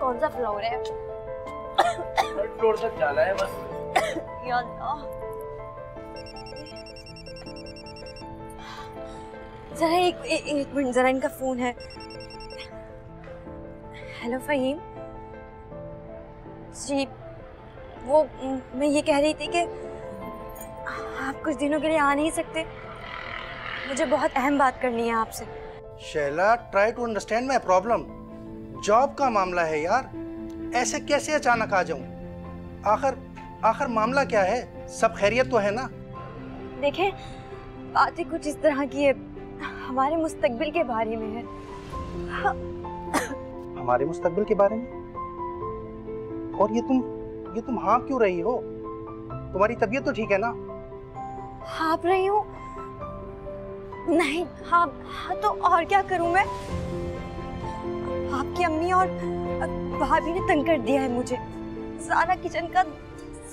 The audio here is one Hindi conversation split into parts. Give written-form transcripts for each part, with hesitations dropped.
कौन सा फ्लोर है? थर्ड फ्लोर तक जाना है बस। या अल्लाह। जरा एक मिनट, जरा इनका फोन है। हेलो फहीम जी, वो मैं ये कह रही थी कि आप कुछ दिनों के लिए आ नहीं सकते? मुझे बहुत अहम बात करनी है आपसे। Shaila, try to understand my problem. Job का मामला है यार, ऐसे कैसे अचानक आ जाऊं? आखिर मामला क्या है? सब खैरियत तो है ना? देखें, बातें कुछ इस तरह की है, हमारे मुस्तकबिल के बारे में है। हमारे मुस्तकबिल के बारे में? और ये तुम हाँ क्यों रही हो? तुम्हारी तबीयत तो ठीक है ना? हाँप रही हूँ? नहीं, हाँ तो और क्या करूँ मैं? आपकी अम्मी और भाभी ने तंग कर दिया है मुझे। सारा किचन का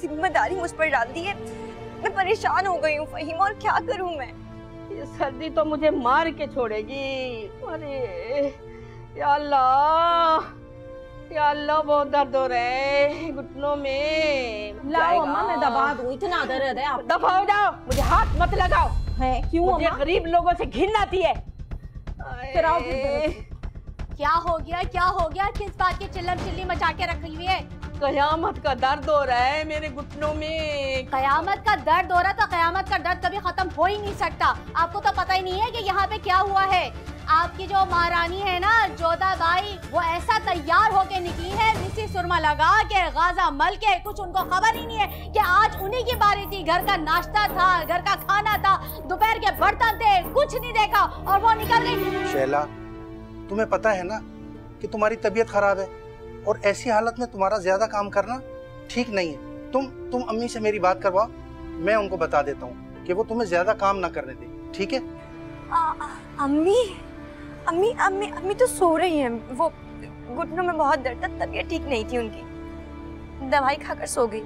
जिम्मेदारी मुझ पर डाल दी है। मैं परेशान हो गई हूँ फहीम, और क्या करूँ मैं? ये सर्दी तो मुझे मार के छोड़ेगी। अरे या अल्लाह, या अल्लाह, बहुत दर्द हो रहा है घुटनों में। लाओ अम्मा, मैं दबा दूं, इतना दर्द है आप। दफा हो जाओ, मुझे हाथ मत लगाओ। है क्यों मुझे अम्मा? गरीब लोगों से घिन आती है। क्या हो गया? किस बात की चिल्लम चिल्ली मचा के रखी हुई है? कयामत का दर्द हो रहा है मेरे घुटनों में। कयामत का दर्द हो रहा तो कयामत का दर्द कभी खत्म हो ही नहीं सकता। आपको तो पता ही नहीं है कि यहाँ पे क्या हुआ है। आपकी जो महारानी है ना, जोधा बाई, वो ऐसा तैयार होके निकली है, मिसी सुरमा लगा के, गाजा मल के, कुछ उनको खबर ही नहीं है कि आज उन्हीं की बारी थी। घर का नाश्ता था, घर का खाना था, दोपहर के बर्तन थे, कुछ नहीं देखा और वो निकल गई। शैला, तुम्हें पता है ना कि तुम्हारी तबीयत खराब है, और ऐसी हालत में तुम्हारा ज्यादा काम करना ठीक नहीं है। तुम अम्मी से मेरी बात करवाओ, मैं उनको बता देता हूँ कि वो तुम्हें ज्यादा काम ना करने दे, ठीक है? अम्मी तो सो रही हैं। वो घुटनों में बहुत दर्द था, तबीयत ठीक नहीं थी उनकी, दवाई खाकर सो गई।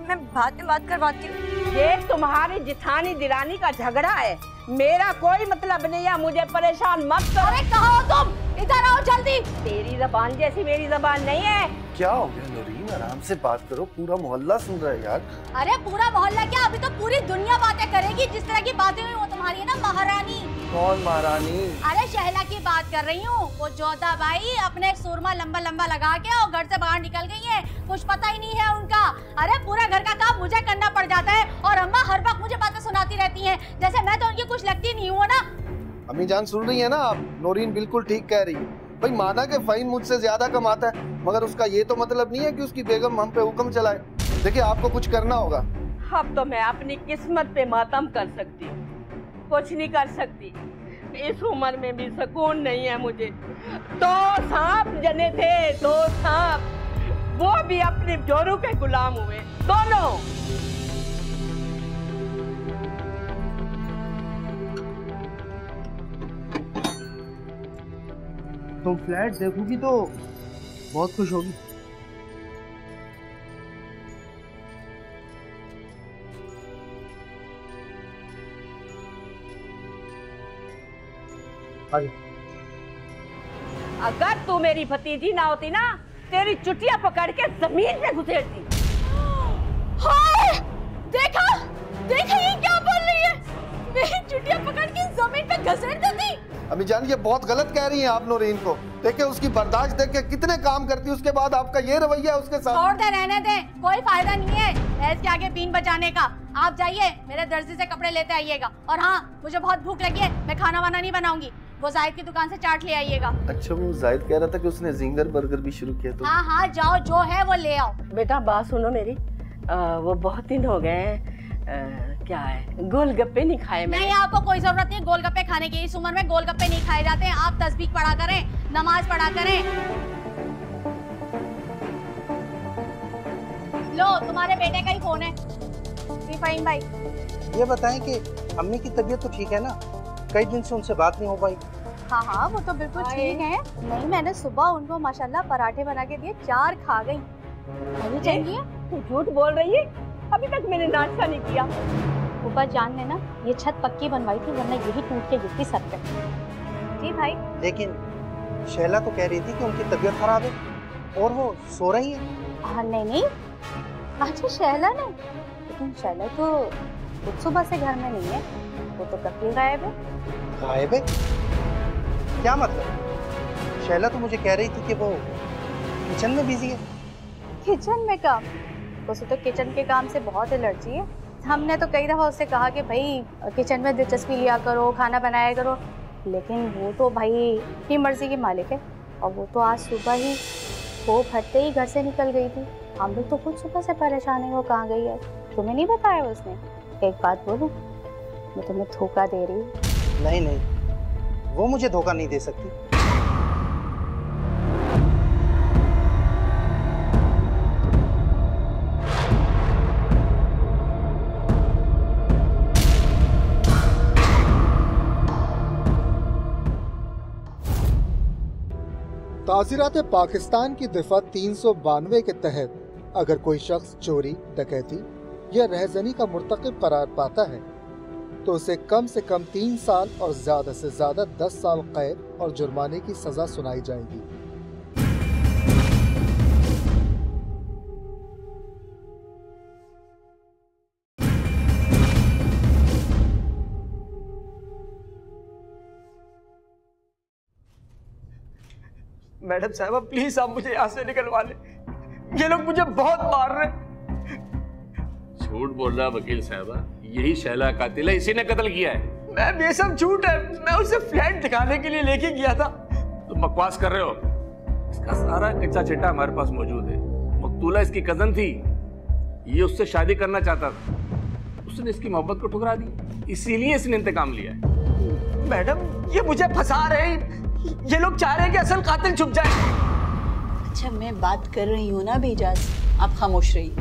मैं बाद में बात करवाती हूँ। ये तुम्हारी जिठानी दिरानी का झगड़ा है, मेरा कोई मतलब नहीं है। मुझे परेशान मत करो। अरे कहाँ हो तुम? इधर आओ जल्दी। तेरी जबान जैसी मेरी जबान नहीं है। क्या हो गया नूरीन, आराम से बात करो, पूरा मोहल्ला सुन रहा है यार। अरे पूरा मोहल्ला क्या, अभी तो पूरी दुनिया बातें करेगी। जिस तरह की बातें हुई वो तुम्हारी है ना महारानी। कौन महारानी? अरे शहला की बात कर रही हूँ। वो जोधा बाई अपने सुरमा लंबा लंबा लगा के और घर से बाहर निकल गई है, कुछ पता ही नहीं है उनका। अरे पूरा घर का काम मुझे करना पड़ जाता है और अम्मा हर वक्त मुझे बातें सुनाती रहती हैं, जैसे मैं तो उनकी कुछ लगती नहीं हूँ ना। अम्मी जान सुन रही है ना आप? नूरीन बिल्कुल ठीक कह रही है। भाई माना कि फ़हीम मुझसे ज्यादा कमाता है, मगर उसका ये तो मतलब नहीं है कि उसकी बेगम हम पे हुक्म चलाए। देखिए आपको कुछ करना होगा। अब तो मैं अपनी किस्मत पे मातम कर सकती हूँ, कुछ नहीं कर सकती। इस उम्र में भी सुकून नहीं है मुझे। 2 सांप जने थे, 2 सांप, वो भी अपने जोरू के गुलाम हुए दोनों। तुम फ्लैट देखोगी तो बहुत खुश होगी। अगर तू मेरी भतीजी ना होती ना, तेरी चुटिया पकड़ के जमीन पे घुसेड़ती। हाय! देखा ये क्या बोल रही है? मेरी चुटिया पकड़ के जमीन पे घसीट देती। अम्मी जान ये बहुत गलत कह रही हैं आप नूरीन को। देखिए उसकी बर्दाश्त देख के कितने काम करती है, उसके बाद आपका ये रवैया उसके साथ। छोड़ दे, रहने दे, कोई फायदा नहीं है ऐसे आगे बीन बजाने का। आप जाइए, मेरे दर्जी से कपड़े लेते आइएगा। और हाँ, मुझे बहुत भूख लगी है, मैं खाना वाना नहीं बनाऊंगी। वो जाहिद की दुकान से चाट ले आइएगा। अच्छा, वो जाहिद कह रहा था कि उसने जिंगर बर्गर भी शुरू किया तो। हाँ जाओ, जो है वो ले आओ। बेटा बात सुनो मेरी, वो बहुत दिन हो गए हैं, क्या है, गोलगप्पे नहीं खाए मैंने। नहीं, आपको कोई जरूरत नहीं गोलगप्पे खाने की। इस उम्र में गोलगप्पे नहीं खाए जाते हैं। आप तस्बीह पढ़ा करें, नमाज पढ़ा करें। लो, तुम्हारे बेटे का ही फोन है। फ़हीम भाई, ये बताएं कि अम्मी की तबीयत तो ठीक है ना? कई दिन से उनसे बात नहीं हो पाई। हाँ वो तो बिल्कुल ठीक है। नहीं, मैंने सुबह उनको माशाल्लाह पराठे बना के दिए, 4 खा गई। नहीं चाहिए? तू झूठ बोल रही है, अभी तक मैंने नाश्ता नहीं किया। ऊपर जान ने ना ये छत पक्की बनवाई थी, वरना यही टूट के गिरती सर पे। जी भाई। लेकिन शैला तो कह रही थी कि उनकी तबीयत खराब है। और वो सो रही है? हाँ नहीं, अच्छा शैला ने, लेकिन शैला तो कुछ सुबह से घर में नहीं है, वो तो कब की गायब है। गायब है? क्या मतलब? शैला तो मुझे कह रही थी कि वो किचन में बिजी है। किचन में काम? उसे तो किचन के काम से बहुत एलर्जी है। हमने तो कई दफ़ा उससे कहा कि भाई किचन में दिलचस्पी लिया करो, खाना बनाया करो, लेकिन वो तो भाई अपनी मर्जी की मालिक है। और वो तो आज सुबह ही वो फटते ही घर से निकल गई थी। हम लोग तो खुद सुबह से परेशान है वो कहाँ गई है। तुम्हें नहीं बताया उसने? एक बात बोलूं, मैं तुम्हें धोखा दे रही हूँ। नहीं, वो मुझे धोखा नहीं दे सकती। ताज़ीरात पाकिस्तान की दफ़ा 392 के तहत अगर कोई शख्स चोरी, डकैती या रहजनी का मुर्तकिब करार पाता है तो उसे कम से कम 3 साल और ज़्यादा से ज़्यादा 10 साल कैद और जुर्माने की सज़ा सुनाई जाएगी। मैडम साहबा प्लीज आप मुझे यहाँ से निकलवा ले, ये लोग मुझे बहुत मार रहे। झूठ बोल रहा वकील साहबा, यही शैला कातिल है, इसी ने कत्ल किया है। मैम ये सब झूठ है, मैं उसे फ्लैट दिखाने के लिए लेके गया था। तुम बकवास कर रहे हो, इसका सारा कच्चा चिट्टा हमारे पास मौजूद है। मकतूला इसकी कजन थी, ये उससे शादी करना चाहता था, उसने इसकी मोहब्बत को ठुकरा दी, इसीलिए इसने इंतकाम लिया है। मैडम ये मुझे फंसा रहे हैं, ये लोग चाह रहे हैं कि असल कातिल छुप जाए। अच्छा मैं बात कर रही हूँ ना बेजाज, आप खामोश रहिए।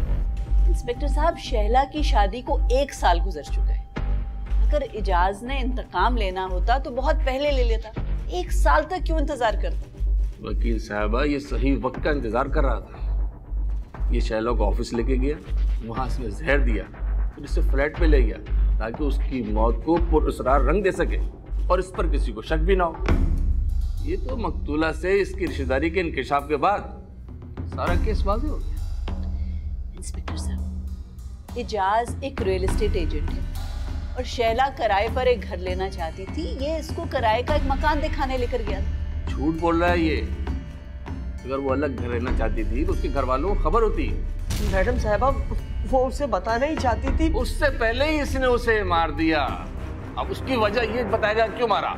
इंस्पेक्टर साहब, शैला की शादी को 1 साल गुजर चुका है। अगर इजाज ने इंतकाम लेना होता तो बहुत पहले ले लेता, 1 साल तक क्यों इंतजार करता? वकील साहबा ये सही वक्त का इंतजार कर रहा था। ये शैला को ऑफिस लेके गया, वहां इसने जहर दिया, फिर इसे फ्लैट पे ले गया ताकि उसकी मौत को पुरअसरार रंग दे सके और इस पर किसी को शक भी ना हो। ये तो मकतूला से इसकी रिश्तेदारी के इंकशाफ के बाद सारा केस वाज़ेह हो गया। इंस्पेक्टर साहब, इजाज एक रियल एस्टेट एजेंट है और शैला किराए पर एक घर लेना चाहती थी। ये इसको किराए का एक मकान दिखाने लेकर गया था। झूठ बोल रहा है ये। अगर वो अलग घर रहना चाहती थी तो उसके घर वालों को खबर होती। मैडम साहबा वो उसे बताना ही चाहती थी, उससे पहले ही इसने उसे मार दिया। अब उसकी वजह ये बताएगा क्यों मारा।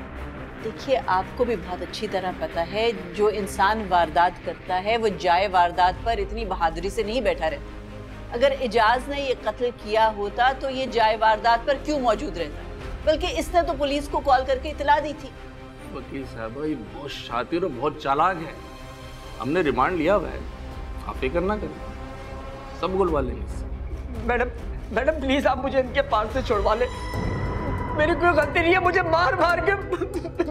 देखिए आपको भी बहुत अच्छी तरह पता है, जो इंसान वारदात करता है वो जाए वारदात पर इतनी बहादुरी से नहीं बैठा रहता। अगर इजाज ने ये कत्ल किया होता तो ये जाए वारदात पर क्यों मौजूद रहता, बल्कि इसने तो पुलिस को कॉल करके इतला दी थी। वकील साहब ये बहुत शातिर और बहुत चालाक है, हमने रिमांड लिया हुआ है, आप फिक्र ना करें, सब गुलवा लेंगे। मैडम प्लीज आप मुझे इनके पास से छुड़वा ले, मेरी कोई गलती नहीं है, मुझे मार मार के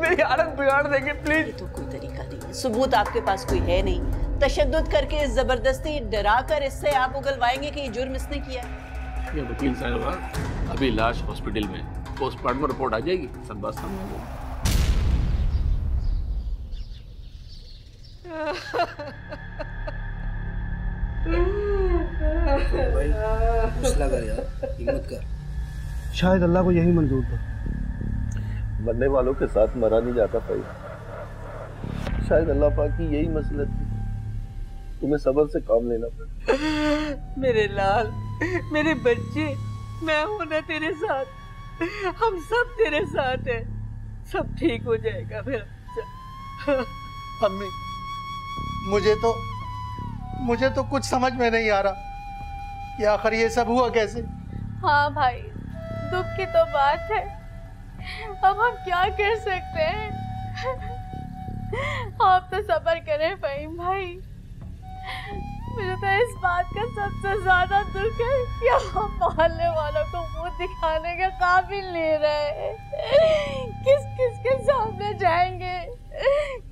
मेरी हालत बिगाड़ देंगे प्लीज। तो कोई तरीका नहीं है, सबूत आपके पास कोई है नहीं, तशद्दुद करके जबरदस्ती डरा कर इससे आप उगलवाएंगे कि ये जुर्म इसने किया है। ये वकील साहब अभी लाश हॉस्पिटल में, पोस्टमार्टम रिपोर्ट आ जाएगी, सब बात सामने आ जाएगी। हिम्मत कर, शायद अल्लाह को यही मंजूर था। मरने वालों के साथ मरा नहीं जाता भाई, शायद अल्लाह पाक की यही मसलत थी, तुम्हें सब्र से काम लेना पड़ा। मेरे लाल, मेरे बच्चे, मैं हूं ना तेरे साथ, हम सब तेरे साथ हैं, सब ठीक हो जाएगा मेरा बच्चा। अम्मी मुझे तो कुछ समझ में नहीं आ रहा कि आखिर ये सब हुआ कैसे। हाँ भाई, दुख की तो बात है, अब हम क्या कर सकते हैं। आप तो सब्र करें फ़हीम भाई, मुझे तो इस बात का सबसे ज्यादा दुख है कि हम मोहल्ले वालों को मुंह दिखाने के काबिल नहीं रहे। किस किस के सामने जाएंगे,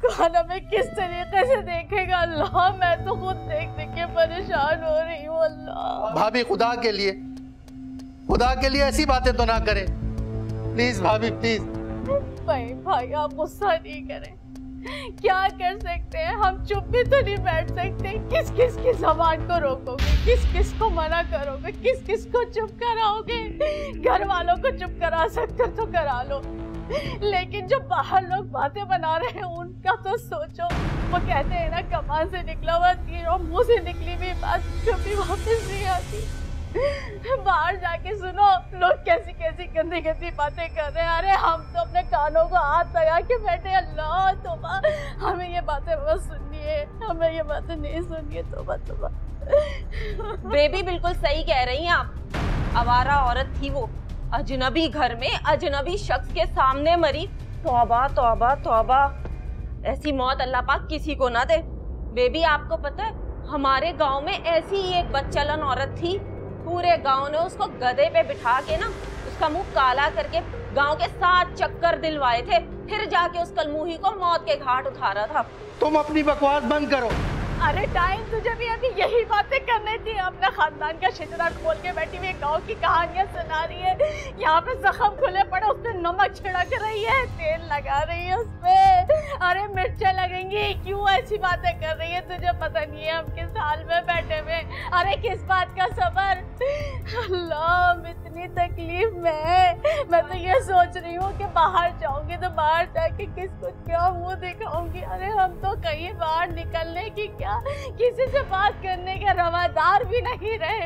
कौन हमें किस तरीके से देखेगा। अल्लाह मैं तो खुद देख देख के परेशान हो रही हूँ। अल्लाह भाभी खुदा के लिए ऐसी बातें तो ना करें प्लीज भाभी, प्लीज। भाई आप गुस्सा नहीं करें, क्या कर सकते हैं, हम चुप भी तो नहीं बैठ सकते। किस किस की ज़बान को रोकोगे, किस किस को मना करोगे, किस किस को चुप कराओगे? घर वालों को चुप करा सकते तो करा लो, लेकिन जो बाहर लोग बातें बना रहे हैं उनका तो सोचो। वो कहते हैं ना, कमान से निकला हुआ तीर और मुंह से निकली हुई बात कभी वापस नहीं आती। बाहर जाके सुनो लोग कैसी कैसी गंदी गंदी बातें कर रहे हैं। अरे हम तो अपने कानों को हाथ लगा के बैठे, अल्लाह तौबा, हमें ये बातें बस सुननी है, हमें ये बातें नहीं सुननी है। तौबा तौबा। बेबी बिल्कुल सही कह रही हैं आप। आवारा औरत थी वो, अजनबी घर में अजनबी शख्स के सामने मरी। तौबा तौबा तौबा, ऐसी मौत अल्लाह पाक किसी को ना दे। बेबी आपको पता है, हमारे गांव में ऐसी ही एक बदचलन औरत थी। पूरे गांव ने उसको गधे पे बिठा के ना उसका मुंह काला करके गांव के 7 चक्कर दिलवाए थे, फिर जाके उस कलमुही को मौत के घाट उतारा था। तुम अपनी बकवास बंद करो। अरे टाइम तुझे भी अभी यही बातें करनी थी। अपने खानदान का शिजरा खोल के बैठी हुई गांव की कहानियां सुना रही है। यहाँ पे जख्म खुले पड़े, उस पे नमक छिड़क रही है, तेल लगा रही है उस पे। अरे मिर्चें लगेंगी, क्यों ऐसी बातें कर रही है? तुझे पता नहीं है हम किस हाल में बैठे हुए। अरे किस बात का सबर? अल्लाह, हम इतनी तकलीफ में। मैं तो ये सोच रही हूँ कि बाहर जाऊंगी तो बाहर जाके किसको क्या मुंह दिखाऊंगी। अरे हम तो कहीं बाहर निकलने की क्या, किसी से बात करने के रवादार भी नहीं रहे।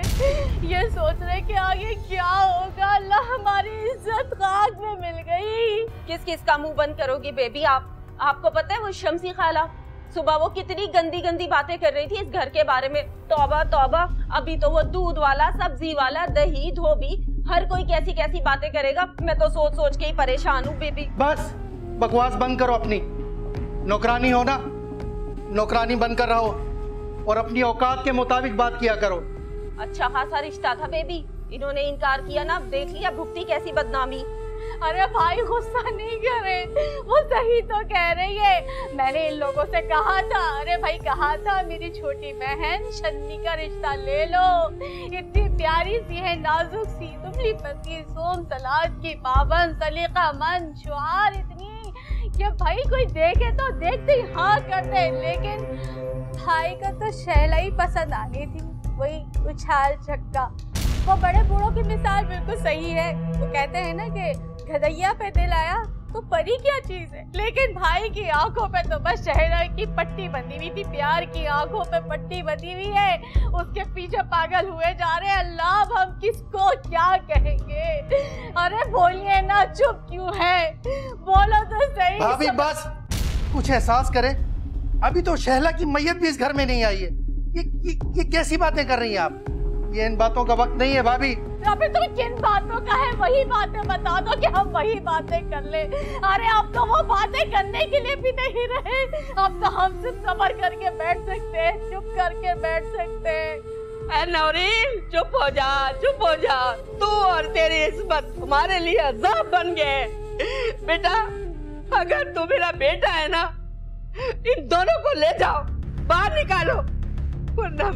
ये सोच रहे कि आगे क्या होगा। अल्लाह, हमारी इज्जत खाक में मिल गई। किस किस का मुंह बंद करोगी बेबी आप? आपको पता है वो शम्सी खाला सुबह वो कितनी गंदी गंदी बातें कर रही थी इस घर के बारे में। तौबा तौबा, अभी तो वो दूध वाला, सब्जी वाला, दही, धोबी, हर कोई कैसी कैसी बातें करेगा। मैं तो सोच सोच के ही परेशान हूँ बेबी। बस बकवास बंद करो अपनी। नौकरानी हो ना, नौकरानी बनकर रहो और अपनी औकात के मुताबिक बात किया करो। अच्छा खासा रिश्ता था बेबी, इन्होंने इनकार किया ना, देख लिया भुगती कैसी बदनामी। अरे भाई गुस्सा नहीं करे, वो सही तो कह रही है। मैंने इन लोगों से कहा था, अरे भाई कहा था मेरी छोटी बहन शन्नी का रिश्ता ले लो। इतनी प्यारी सी है, नाजुक सी, दुबली पतली, सोम सलाद की पाबंद, सलीका मंद, शुआर इतनी कि भाई कोई देखे तो देखते ही हाँ करते। लेकिन भाई को तो शैला ही पसंद आनी थी, वही उछाल चक्का। वो बड़े बूढ़ों की मिसाल बिल्कुल सही है। वो कहते हैं ना कि गधैया पे दिल आया तो परी क्या चीज है। लेकिन भाई की आंखों पे तो बस शहरा की पट्टी बंधी हुई थी, प्यार की आंखों पे पट्टी बंधी हुई है, उसके पीछे पागल हुए जा रहे हैं। अल्लाह, हम किसको क्या कहेंगे? अरे बोलिए ना, चुप क्यों है? बोलो तो सही। भाभी बस, कुछ एहसास करें। अभी तो शहला की मैयत भी इस घर में नहीं आई है। ये कैसी बातें कर रही हैं आप? ये इन बातों का वक्त नहीं है भाभी। अभी तुम किन बातों का है वही बातें बता दो कि हम वही बातें कर ले। अरे अब तो वो बातें करने के लिए भी नहीं रहे। अब तो हम सिर्फ सब्र करके बैठ सकते हैं, चुप करके बैठ सकते हैं। नौरीन चुप हो जा, चुप हो जा। तू और तेरी इस्मत हमारे लिए अज़ाब बन गए। बेटा, अगर तू मेरा बेटा है ना, इन दोनों को ले जाओ, बाहर निकालो, वरना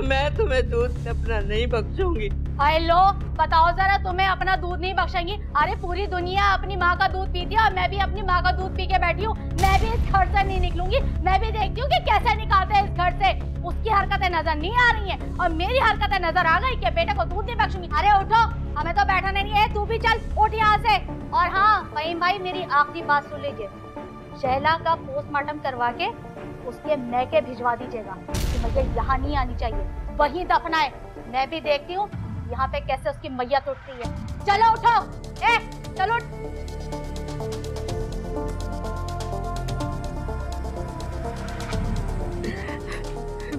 मैं तुम्हें दूध अपना नहीं बख्शूंगी। अरे लो, बताओ जरा, तुम्हें अपना दूध नहीं बख्शेंगी? अरे पूरी दुनिया अपनी माँ का दूध पीती है और मैं भी अपनी माँ का दूध पी के बैठी हूँ। मैं भी इस घर से नहीं निकलूंगी। मैं भी देखती हूँ कि कैसे निकालते हैं इस घर से। उसकी हरकतें नजर नहीं आ रही हैं और मेरी हरकतें नजर आ गई कि बेटे को दूध नहीं बख्शूंगी। अरे उठो, हमें तो बैठाने नहीं है, तू भी चल, उठ यहाँ से। और हाँ फहीम भाई, मेरी आखिरी बात सुन लीजिए। शहला का पोस्टमार्टम करवा के उसके मैके भिजवा दीजिएगा कि मुझे यहाँ नहीं आनी चाहिए, वहीं दफनाए। मैं भी देखती हूँ यहाँ पे कैसे उसकी मैयत उठती है। चलो उठो, चलो।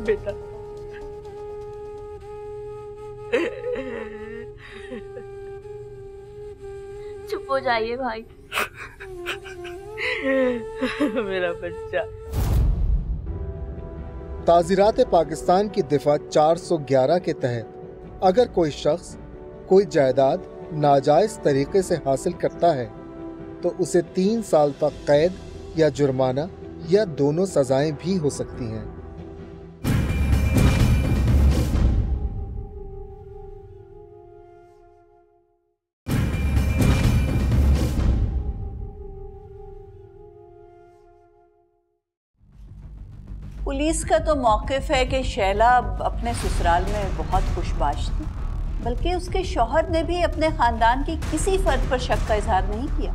बेटा, चुप हो जाइए भाई। मेरा बच्चा। ताज़ीरात पाकिस्तान की दिफा 411 के तहत अगर कोई शख्स कोई जायदाद नाजायज तरीके से हासिल करता है तो उसे 3 साल तक कैद या जुर्माना या दोनों सजाएं भी हो सकती हैं। पुलिस का तो मौक़िफ़ है कि शैला अपने ससुराल में बहुत खुशबाश थी, बल्कि उसके शौहर ने भी अपने ख़ानदान की किसी फ़र्द पर शक का इजहार नहीं किया।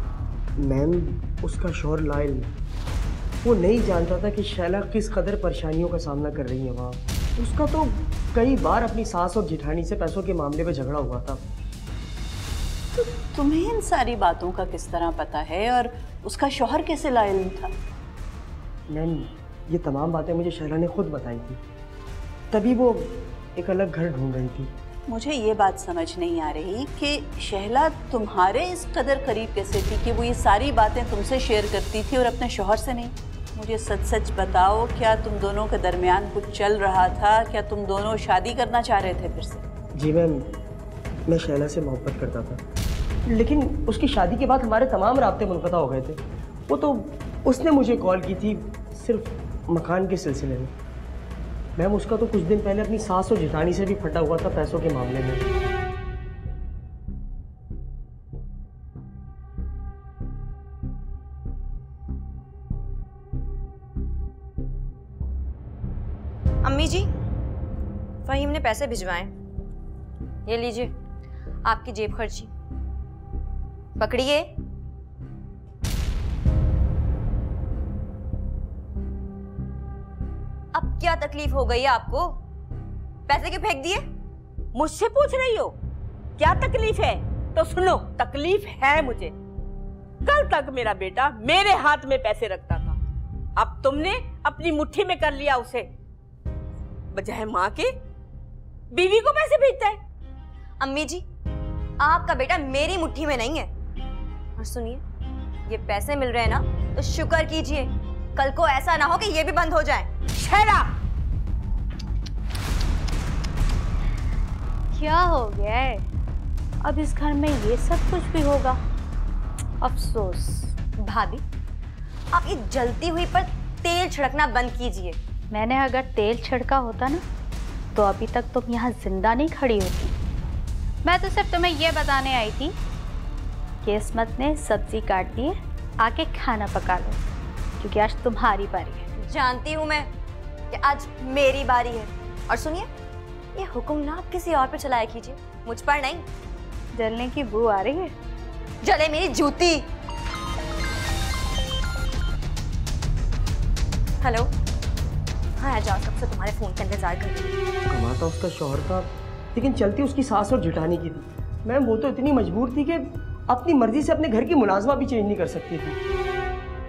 मैम, उसका शौहर लाइल में वो नहीं जानता था कि शैला किस कदर परेशानियों का सामना कर रही है वहाँ। उसका तो कई बार अपनी सास और जेठानी से पैसों के मामले में झगड़ा हुआ था। तो तुम्हें इन सारी बातों का किस तरह पता है और उसका शौहर कैसे लाइल था? मैम, ये तमाम बातें मुझे शैला ने खुद बताई थी, तभी वो एक अलग घर ढूंढ रही थी। मुझे ये बात समझ नहीं आ रही कि शैला तुम्हारे इस कदर करीब कैसे थी कि वो ये सारी बातें तुमसे शेयर करती थी और अपने शौहर से नहीं। मुझे सच सच बताओ, क्या तुम दोनों के दरमियान कुछ चल रहा था? क्या तुम दोनों शादी करना चाह रहे थे फिर से? जी मैम, मैं शैला से मोहब्बत करता था, लेकिन उसकी शादी के बाद हमारे तमाम राब्ते मुनक़ता हो गए थे। वो तो उसने मुझे कॉल की थी सिर्फ मकान के सिलसिले में। मैम, उसका तो कुछ दिन पहले अपनी सास और जेठानी से भी फटा हुआ था पैसों के मामले में। अम्मी जी, फहीम ने पैसे भिजवाए, ये लीजिए आपकी जेब खर्ची, पकड़िए। अब क्या तकलीफ हो गई है आपको? पैसे क्यों फेंक दिए? मुझसे पूछ रही हो क्या तकलीफ है? तो सुनो, तकलीफ है मुझे। कल तक मेरा बेटा मेरे हाथ में पैसे रखता था, अब तुमने अपनी मुट्ठी में कर लिया उसे। बजाय माँ के बीवी को पैसे भेजता है। अम्मी जी, आपका बेटा मेरी मुट्ठी में नहीं है। और सुनिए, ये पैसे मिल रहे हैं ना, तो शुक्र कीजिए, कल को ऐसा ना हो कि ये भी बंद हो जाए। शैला, क्या हो गया है? अब इस घर में ये सब कुछ भी होगा? अफसोस। भाभी, आप ये जलती हुई पर तेल छिड़कना बंद कीजिए। मैंने अगर तेल छिड़का होता ना, तो अभी तक तुम यहाँ जिंदा नहीं खड़ी होती। मैं तो सिर्फ तुम्हें ये बताने आई थी कि इस्मत ने सब्जी काट दी है, आके खाना पका लो, क्योंकि आज तुम्हारी बारी है। जानती हूँ मैं कि आज मेरी बारी है। और सुनिए, ये हुक्म ना आप किसी और पे चलाया कीजिए, मुझ पर नहीं। जलने की बू आ रही है। जले मेरी जूती। हेलो, हाँ जाओ, कब से तुम्हारे फोन का इंतजार कर रही हूँ। कमाता उसका शौहर था, लेकिन चलती उसकी सास और जेठानी की थी। मैम, वो तो इतनी मजबूर थी कि अपनी मर्जी से अपने घर की मुलाजमा भी चेंज नहीं कर सकती थी।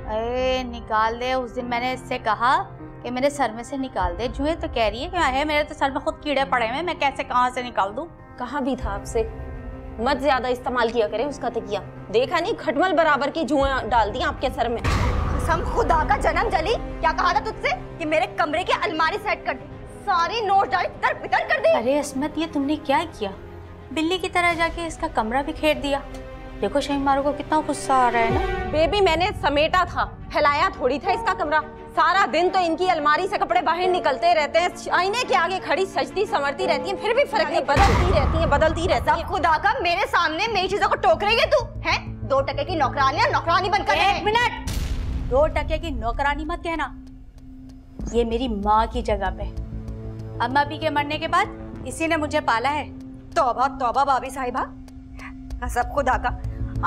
अरे निकाल दे। उस दिन मैंने इससे कहा कि मेरे सर में से निकाल दे जुए, तो कह रही है कि है मेरे तो सर में खुद कीड़े पड़े हुए, मैं कैसे कहाँ से निकाल दूँ। कहा भी था आपसे मत ज्यादा इस्तेमाल किया करें उसका तकिया। देखा नहीं, खटमल बराबर की जुएं डाल दी आपके सर में। कसम खुदा का जन्म जली, क्या कहा था तुझसे कि मेरे कमरे की अलमारी सेट कर दे, सारी नोट डाली तितर बितर कर दे। अरे इस्मत, ये तुमने क्या किया? बिल्ली की तरह जाके इसका कमरा भी खेड़ दिया। देखो शहीमारू को कितना गुस्सा आ रहा है ना। बेबी, मैंने समेटा था, फैलाया थोड़ी था इसका कमरा। सारा दिन तो इनकी अलमारी से कपड़े बाहर निकलते रहते हैं, आईने के आगे खड़ी सजती संवरती रहती हैं, फिर भी फर्क नहीं, बदलती रहती हैं। खुदा का, मेरे सामने मेरी चीजों को टोक रही है तू, हैं? 2 टके की नौकरानियां नौकरानी बनकर रहे। 1 मिनट, 2 टके की नौकरानी मत कहना। ये मेरी माँ की जगह पे। अम्मा भी के मरने के बाद इसी ने मुझे पाला है। तौबा तौबा भाभी साहिबा, सब खुदा का,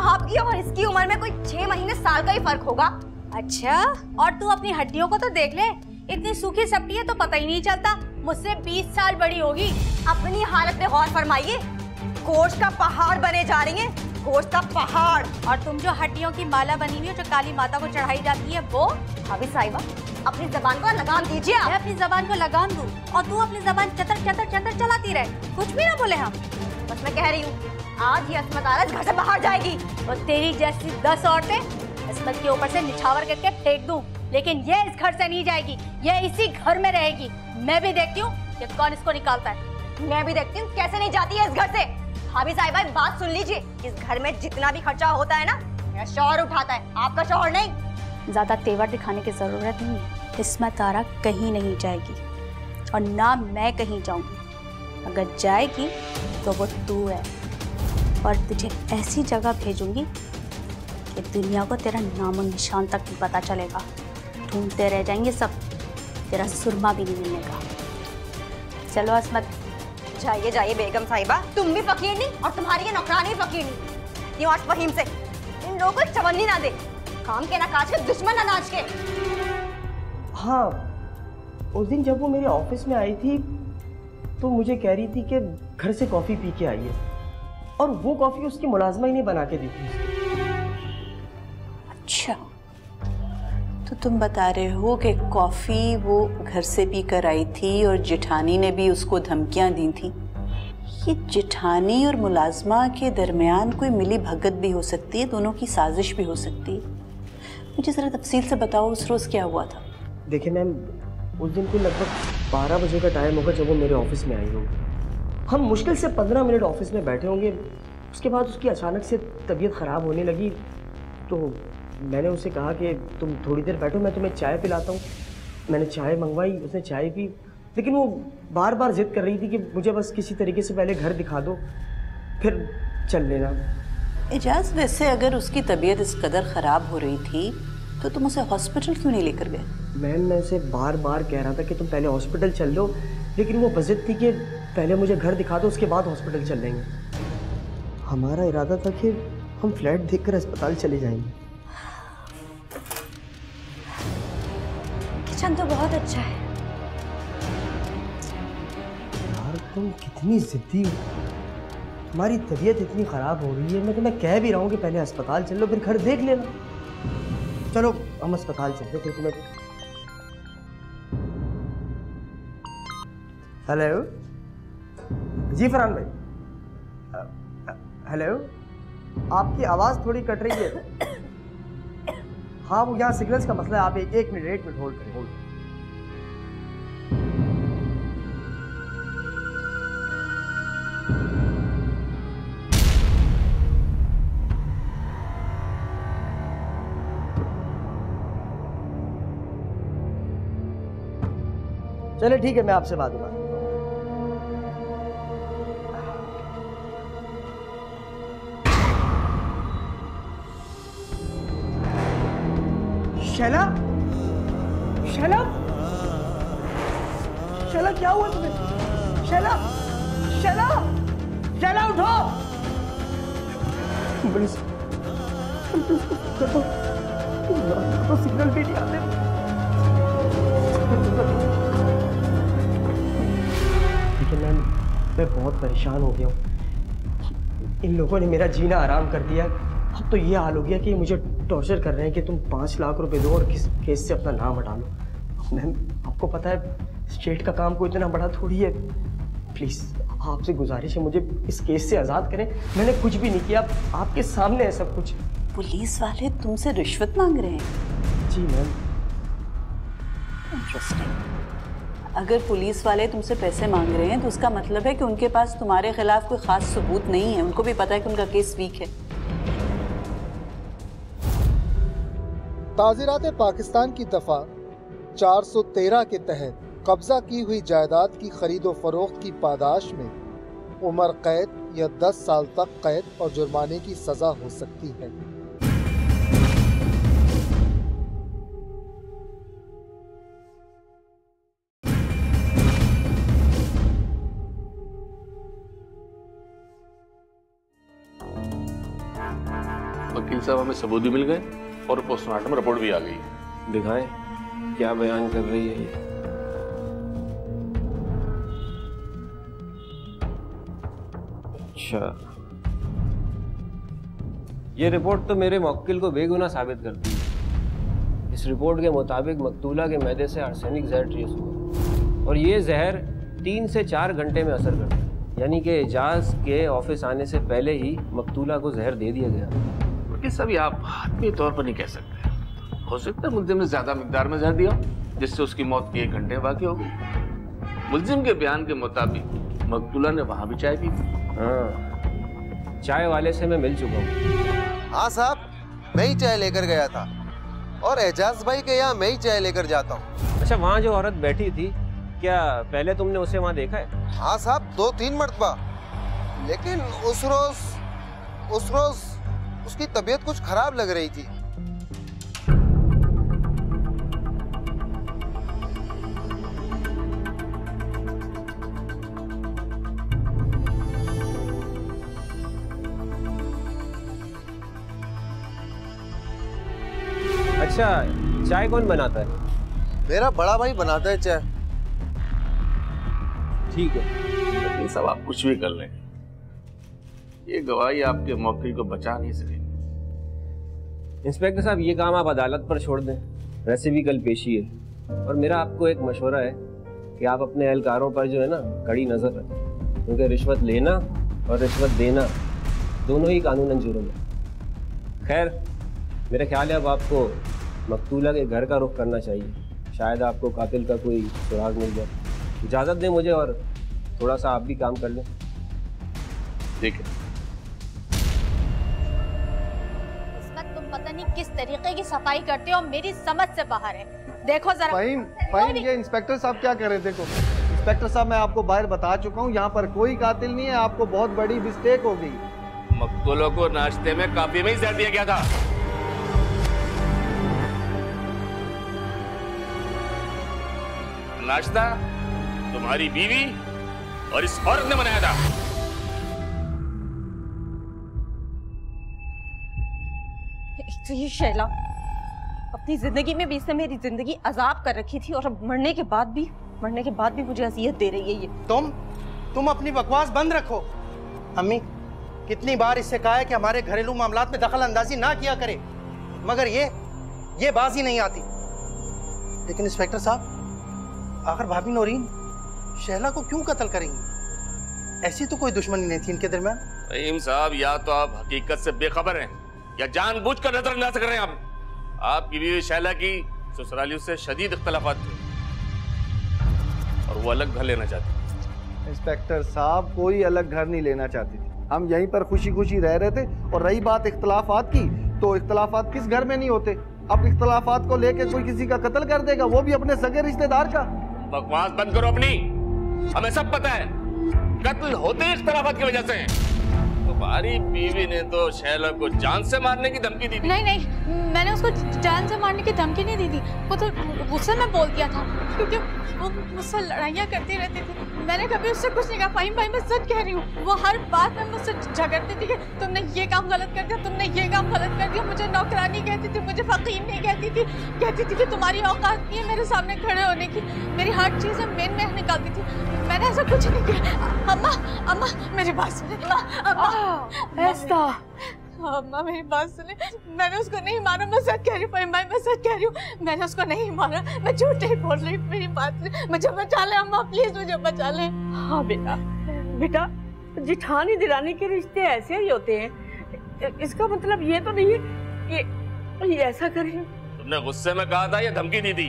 आपकी और इसकी उम्र में कोई 6 महीने साल का ही फर्क होगा। अच्छा, और तू अपनी हड्डियों को तो देख ले, इतनी सूखी सपटी है तो पता ही नहीं चलता। मुझसे 20 साल बड़ी होगी। अपनी हालत पे गौर फरमाइए, गोश्त का पहाड़ बने जा रही है, गोश्त का पहाड़। और तुम जो हड्डियों की माला बनी हुई है, जो काली माता को चढ़ाई जाती है, वो। भाभी साहिबा, अपनी जबान को लगाम दीजिए। मैं अपनी जबान को लगाम दूं और तू अपनी जबान चतर चतर चतर चलाती रहे, कुछ भी ना बोले हम। बस मैं कह रही हूँ, आज ये अस्मत आरज घर से बाहर जाएगी। और तेरी जैसी 10 औरतें अस्मत के ऊपर से निछावर करके फेंक दूं, लेकिन ये इस घर से नहीं जाएगी, ये इसी घर में रहेगी। मैं भी देखती हूँ कि कौन इसको निकालता है। मैं भी देखती हूँ कैसे नहीं जाती है इस घर से। भाभी साहिबा, बात सुन लीजिए, इस घर में जितना भी खर्चा होता है ना, मेरा शौहर उठाता है, आपका शौहर नहीं। ज्यादा तेवर दिखाने की जरूरत नहीं है। इस्मत आरा कहीं नहीं जाएगी और ना मैं कहीं जाऊंगी। अगर जाएगी तो वो तू है, और तुझे ऐसी जगह भेजूंगी कि दुनिया को तेरा नामो निशान तक नहीं पता चलेगा। ढूंढते रह जाएंगे सब, तेरा सुरमा भी नहीं मिलने का। चलो अस्मत। जाइए जाइए बेगम साहिबा, तुम भी फकीर नहीं और तुम्हारी ये नौकरानी भी फकीर नहीं। ये आज फहीम से इन लोगों को चवन्नी ना दे, काम के ना काज के, दुश्मन अनाज के। हाँ, उस दिन जब वो मेरे ऑफिस में आई थी तो मुझे कह रही थी कि घर से कॉफ़ी पी के आई है, और वो कॉफ़ी उसकी मुलाजमा ही नहीं बना के दी थी। अच्छा, तो तुम बता रहे हो कि कॉफ़ी वो घर से पी कर आई थी और जेठानी ने भी उसको धमकियां दी थी। ये जेठानी और मुलाजमा के दरमियान कोई मिली भगत भी हो सकती है, दोनों की साजिश भी हो सकती है। मुझे ज़रा तफसील से बताओ उस रोज़ क्या हुआ था। देखिए मैम, उस दिन को लगभग 12 बजे का टाइम होगा जब वो मेरे ऑफिस में आई होगी। हम मुश्किल से 15 मिनट ऑफिस में बैठे होंगे। उसके बाद उसकी अचानक से तबीयत ख़राब होने लगी, तो मैंने उसे कहा कि तुम थोड़ी देर बैठो, मैं तुम्हें चाय पिलाता हूँ। मैंने चाय मंगवाई, उसने चाय पी, लेकिन वो बार बार जिद कर रही थी कि मुझे बस किसी तरीके से पहले घर दिखा दो, फिर चल लेना। एजाज, वैसे अगर उसकी तबीयत इस कदर ख़राब हो रही थी तो तुम उसे हॉस्पिटल क्यों नहीं लेकर गए? मैम, मैं उसे बार बार कह रहा था कि तुम पहले हॉस्पिटल चल लो, लेकिन वो बजिद थी कि पहले मुझे घर दिखा दो, उसके बाद हॉस्पिटल चल लेंगे। हमारा इरादा था कि हम फ्लैट देखकर अस्पताल चले जाएंगे। किचन तो बहुत अच्छा है। यार तुम कितनी जिद्दी हो, हमारी तबीयत इतनी ख़राब हो रही है, मैं तुम्हें कह भी रहा हूँ कि पहले अस्पताल चल लो, फिर घर देख लेना। चलो हम अस्पताल चलते, फिर तुम्हें। हेलो जी फरहान भाई। हेलो, आपकी आवाज़ थोड़ी कट रही है। हाँ, वो यहाँ सिग्नल्स का मसला है। आप एक मिनट होल्ड करें, होल्ड। चलिए ठीक है, मैं आपसे बात करता हूँ। शैला, शैला, शैला क्या हुआ तुम्हें? शैला, शैला, शैला उठो। पुलिस तो सिग्नल भी नहीं आते। लेकिन मैं बहुत परेशान हो गया हूँ। इन लोगों ने मेरा जीना आराम कर दिया। अब तो ये हाल हो गया कि मुझे टॉर्चर कर रहे हैं कि तुम 5 लाख रुपए दो और किस केस से अपना नाम हटा लो। मैम, आपको पता है स्टेट का काम कोई इतना बड़ा थोड़ी है। प्लीज़ आपसे गुजारिश है, मुझे इस केस से आज़ाद करें। मैंने कुछ भी नहीं किया, आपके सामने है सब कुछ। पुलिस वाले तुमसे रिश्वत मांग रहे हैं? जी मैम। इंटरेस्टिंग। अगर पुलिस वाले तुमसे पैसे मांग रहे हैं तो उसका मतलब है कि उनके पास तुम्हारे खिलाफ कोई खास सबूत नहीं है। उनको भी पता है कि उनका केस वीक है। ताज़ीरात पाकिस्तान की दफ़ा 413 के तहत कब्जा की हुई जायदाद की खरीदो फरोख्त की पादाश में उम्र कैद या 10 साल तक कैद और जुर्माने की सजा हो सकती है। वकील साहब, हमें सबूत भी मिल गए और पोस्टमार्टम रिपोर्ट भी आ गई। दिखाएं क्या बयान कर रही है ये। अच्छा, ये रिपोर्ट तो मेरे मौक्किल को बेगुनाह साबित करती है। इस रिपोर्ट के मुताबिक मकतूला के मैदे से आर्सेनिक जहर ट्रेस हुआ और ये जहर 3 से 4 घंटे में असर करता है, यानी कि एजाज के ऑफिस आने से पहले ही मकतूला को जहर दे दिया गया। वकील साहब, ये आप हातमी तौर पर नहीं कह सकते। हो सकता है मुल्जिम ने ज्यादा मिकदार में जहर दिया जिससे उसकी मौत 1 घंटे बाकी हो गई। मुल्जिम के बयान के मुताबिक मकतूला ने वहां भी चाय पी। हाँ, चाय वाले से मैं मिल चुका हूँ। हाँ साहब, मैं ही चाय लेकर गया था और एजाज भाई के यहाँ मैं ही चाय लेकर जाता हूँ। अच्छा, वहाँ जो औरत बैठी थी, क्या पहले तुमने उसे वहाँ देखा है? हाँ साहब, 2-3 मरतबा, लेकिन उस रोज उसकी तबीयत कुछ खराब लग रही थी। अच्छा, चाय कौन बनाता है? मेरा बड़ा भाई बनाता है चाय। ठीक है। लेकिन सब आप कुछ भी कर लें, ये गवाही आपके मौके को बचा नहीं सकेगी। इंस्पेक्टर साहब, ये काम आप अदालत पर छोड़ दें, वैसे भी कल पेशी है। और मेरा आपको एक मशवरा है कि आप अपने एहलकारों पर जो है ना कड़ी नज़र रखें, क्योंकि रिश्वत लेना और रिश्वत देना दोनों ही कानूनन जुर्म है। खैर, मेरा ख्याल है अब आपको मकतूला के घर का रुख करना चाहिए, शायद आपको कातिल का कोई सुराग मिल जाए। इजाज़त दें मुझे, और थोड़ा सा आप भी काम कर लें। ठीक है। इस्मत, तुम पता नहीं किस तरीके की सफाई करते हो, मेरी समझ से बाहर है। देखो जरा। फाइन, ये इंस्पेक्टर साहब क्या कर रहे? देखो इंस्पेक्टर साहब, मैं आपको बाहर बता चुका हूँ, यहाँ पर कोई कातिल नहीं है, आपको बहुत बड़ी मिस्टेक हो गई। मकतूलों को नाश्ते में काफी में ही जहर दिया गया था। नाश्ता तुम्हारी बीवी और इस औरत ने बनाया था। तो ये शैला अपनी जिंदगी में भी इसने मेरी जिंदगी अजाब कर रखी थी, और अब मरने के बाद भी मुझे अज़ियत दे रही है ये। तुम अपनी बकवास बंद रखो। अम्मी, कितनी बार इससे कहा है कि हमारे घरेलू मामलात में दखल अंदाजी ना किया करे, मगर ये बाजी नहीं आती। लेकिन इंस्पेक्टर साहब, आखिर भाभी नौरीन शैला को क्यों कत्ल करेंगी? ऐसी तो कोई दुश्मनी नहीं थी इनके दरमियान। रहीम साहब, या तो आप हकीकत से बेखबर हैं या जानबूझकर नजरअंदाज कर रहे हैं। आपकी बीवी शैला की ससुरालियों से शदीद इख्तलाफात थे और वो अलग घर लेना चाहती थी। इंस्पेक्टर साहब, कोई अलग घर नहीं लेना चाहती थी, हम यहीं पर खुशी खुशी रह रहे थे। और रही बात इख्तलाफात की, तो इख्तलाफात किस घर में नहीं होते? अब इख्तलाफात को लेके कोई किसी का कत्ल कर देगा, वो भी अपने सगे रिश्तेदार का। बकवास बंद करो अपनी, हमें सब पता है कत्ल होते ही इख्तलाफात की वजह से हैं। तुम्हारी बीवी ने तो शैला को जान से मारने की धमकी दी थी। नहीं, मैंने उसको जान से मारने की धमकी नहीं दी थी, वो तो गुस्से में बोल दिया था, क्योंकि वो मुझसे लड़ाइयाँ करती रहती थी। मैंने कभी उससे कुछ नहीं कहा। फाहिम भाई, मैं सच कह रही हूँ, वो हर बात में मुझसे झगड़ती थी कि तुमने ये काम गलत कर दिया, तुमने ये काम गलत कर दिया। मुझे नौकरानी कहती थी, मुझे फकीर नहीं कहती थी कि तुम्हारी औकात नहीं है मेरे सामने खड़े होने की। मेरी हर चीज़ मेन में निकालती थी। मैंने ऐसा कुछ नहीं किया। अम्मा मेरी बात सुने। अम्मा मेरी बात सुने, मैंने उसको नहीं मारा, मैं सच कह रही हूँ फाहिम भाई, मैं सच कह रही हूँ, मैंने उसको नहीं मारा, मैं झूठ नहीं बोल रही। मेरी बात सुने, मुझे बचा ले अम्मा, प्लीज मुझे बचा ले। हाँ बेटा, जिठानी दिरानी के रिश्ते ऐसे ही होते हैं। इसका मतलब ये तो नहीं है कि ये ऐसा करें। तुमने गुस्से में कहा था या धमकी दी थी?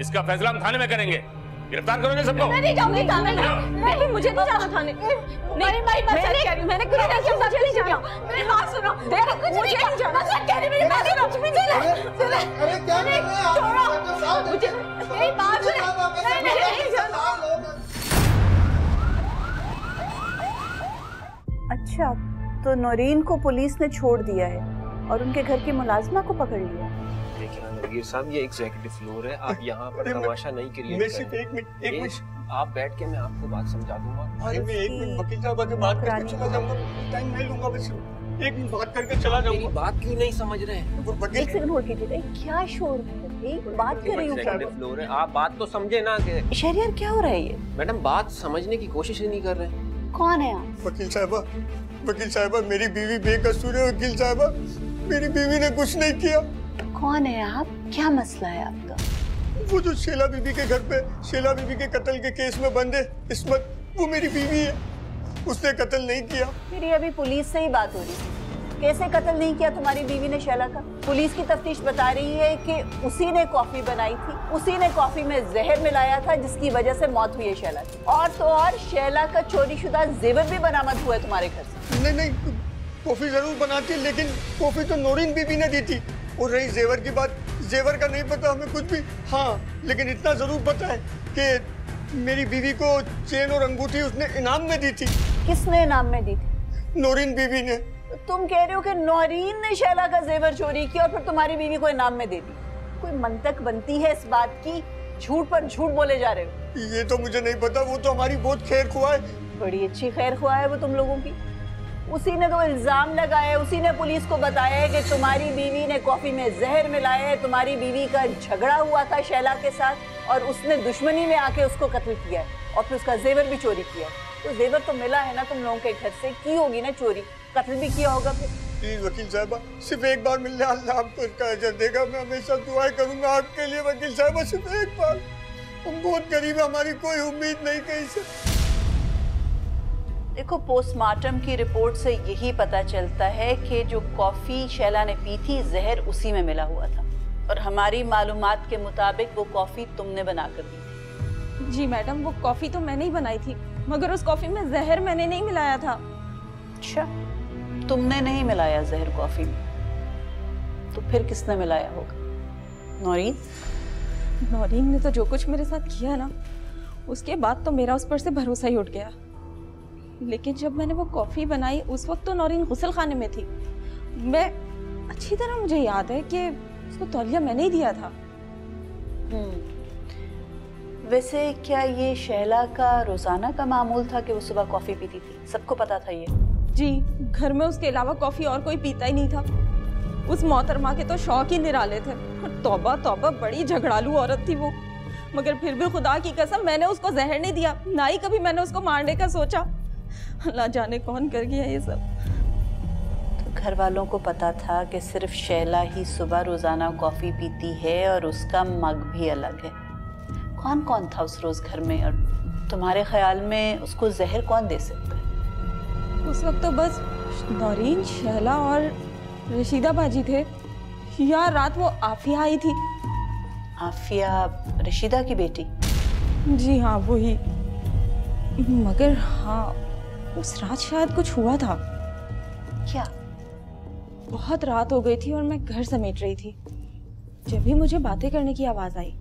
इसका फैसला हम थाने में करेंगे, गिरफ्तार करोगे सबको। मैं नहीं जाऊंगी थाने में। नहीं, मुझे नहीं जाना थाने। नहीं भाई, मैंने कुछ नहीं किया, मुझे नहीं जाना। मेरी बात सुनो, देखो कुछ नहीं किया, मैं सच कह रही, मेरी बात सुनो। अरे क्या कर रहे हैं आप? मुझे मेरी बात सुनो, नहीं जाना। अच्छा, तो नौरीन को पुलिस ने छोड़ दिया है और उनके घर की मुलाजिमा को पकड़ लिया। देखिए ना नरगीर साहब, ये एग्जीक्यूटिव फ्लोर है, आप यहाँ पर तमाशा नहीं क्रिएट करें। सिर्फ एक मिनट आप बैठ के मैं आपको बात समझा दूंगा। अरे मैं एक मिनट वकील साहब से बात करके चला जाऊंगा, टाइम नहीं लूंगा, बस एक मिनट बात करके चला जाऊंगा। मेरी बात क्यों नहीं समझ रहे हैं? एक सेकंड होल्ड कीजिए। क्या शोर है? एक बात कर रही हूँ। एग्जीक्यूटिव फ्लोर है, आप बात तो समझे ना कि शहरियार क्या हो रहा है ये? मैडम, बात समझने की कोशिश ही नहीं कर रहे। कौन है आप? वकील साहबा मेरी बीवी बेकसूर है। वकील साहबा, मेरी बीवी ने कुछ नहीं किया। कौन है आप? क्या मसला है आपका? वो जो शैला बीबी के घर पे शैला बीबी के कत्ल के केस में बंद है इस्मत, वो मेरी बीवी है, उसने कत्ल नहीं किया। मेरी अभी पुलिस से ही बात हो रही थी। कैसे कत्ल नहीं किया तुम्हारी बीवी ने शैला का? पुलिस की तफ्तीश बता रही है कि उसी ने कॉफी बनाई थी, उसी ने कॉफी में जहर मिलाया था, जिसकी वजह से मौत हुई है शैला की। और तो और शैला का चोरीशुदा जेवर भी बरामद हुआ है तुम्हारे घर से। नहीं, कॉफी जरूर बनाती है, लेकिन कॉफी तो नौरीन बीबी ने दी थी। और रही जेवर की बात, जेवर का नहीं पता हमें कुछ भी। हाँ, लेकिन इतना जरूर पता है कि मेरी बीवी को चेन और अंगूठी उसने इनाम में दी थी। किसने इनाम में दी थी? नौरीन बीवी ने। तुम कह रहे हो कि नौरीन ने शैला का जेवर चोरी किया और फिर तुम्हारी बीवी को इनाम में दे दी। कोई मंतक बनती है इस बात की? झूठ पर झूठ बोले जा रहे हो। ये तो मुझे नहीं पता, वो तो हमारी बहुत खैर खुआ है। बड़ी अच्छी खैर खुआ है वो तुम लोगों की। उसी ने तो इल्जाम लगाया, उसी ने पुलिस को बताया है कि तुम्हारी बीवी ने कॉफी में जहर मिलाया है, तुम्हारी बीवी का झगड़ा हुआ था शैला के साथ और उसने दुश्मनी में आके उसको कत्ल किया है और फिर उसका जेवर भी चोरी किया है। तो जेवर तो मिला है ना तुम लोगों के घर से, की होगी ना चोरी, कत्ल भी किया होगा फिर। प्लीज वकील साहबा, सिर्फ एक बार मिलने अल्लाह आपको इसका अजर देगा। मैं हमेशा दुआएं करूंगा आपके लिए वकील साहबा, सिर्फ एक बार। हम बहुत गरीब है, हमारी कोई उम्मीद नहीं कहीं से। देखो, पोस्टमार्टम की रिपोर्ट से यही पता चलता है कि जो कॉफी शैला ने पी थी जहर उसी में मिला हुआ था और हमारी मालूमात के मुताबिक वो कॉफी तुमने बनाकर दी थी। जी मैडम, वो कॉफी तो मैंने ही बनाई थी, मगर उस कॉफी में जहर मैंने नहीं मिलाया था। अच्छा, तुमने नहीं मिलाया जहर कॉफी में, तो फिर किसने मिलाया होगा? नौरीन? नौरीन ने तो जो कुछ मेरे साथ किया ना, उसके बाद तो मेरा उस पर से भरोसा ही उठ गया। लेकिन जब मैंने वो कॉफी बनाई उस वक्त तो नौरीन गुस्ल खाने में थी। मैं अच्छी तरह मुझे याद है कि उसको तौलिया मैंने ही दिया था। वैसे क्या ये शैला का रोजाना का मामूल था कि वो सुबह कॉफी पीती थी? सबको पता था ये? जी, घर में उसके अलावा कॉफी और कोई पीता ही नहीं था। उस मोहतरमा के तो शौक ही निराले थे। तौबा तौबा, बड़ी झगड़ालू औरत थी वो। मगर फिर भी खुदा की कसम मैंने उसको जहर नहीं दिया, ना ही कभी मैंने उसको मारने का सोचा। अल्लाह जाने कौन कर गया ये सब। तो घर वालों को पता था कि सिर्फ शैला ही सुबह रोजाना कॉफी पीती है और उसका मग भी अलग है। कौन कौन था उस रोज घर में और तुम्हारे ख्याल में उसको जहर कौन दे सकता है? उस वक्त तो बस नौरीन, शैला और रशीदा बाजी थे। यार रात वो आफिया आई थी। आफिया रशीदा की बेटी? जी हाँ, वही। मगर हाँ, उस रात शायद कुछ हुआ था। क्या? बहुत रात हो गई थी और मैं घर समेट रही थी, जब भी मुझे बातें करने की आवाज आई।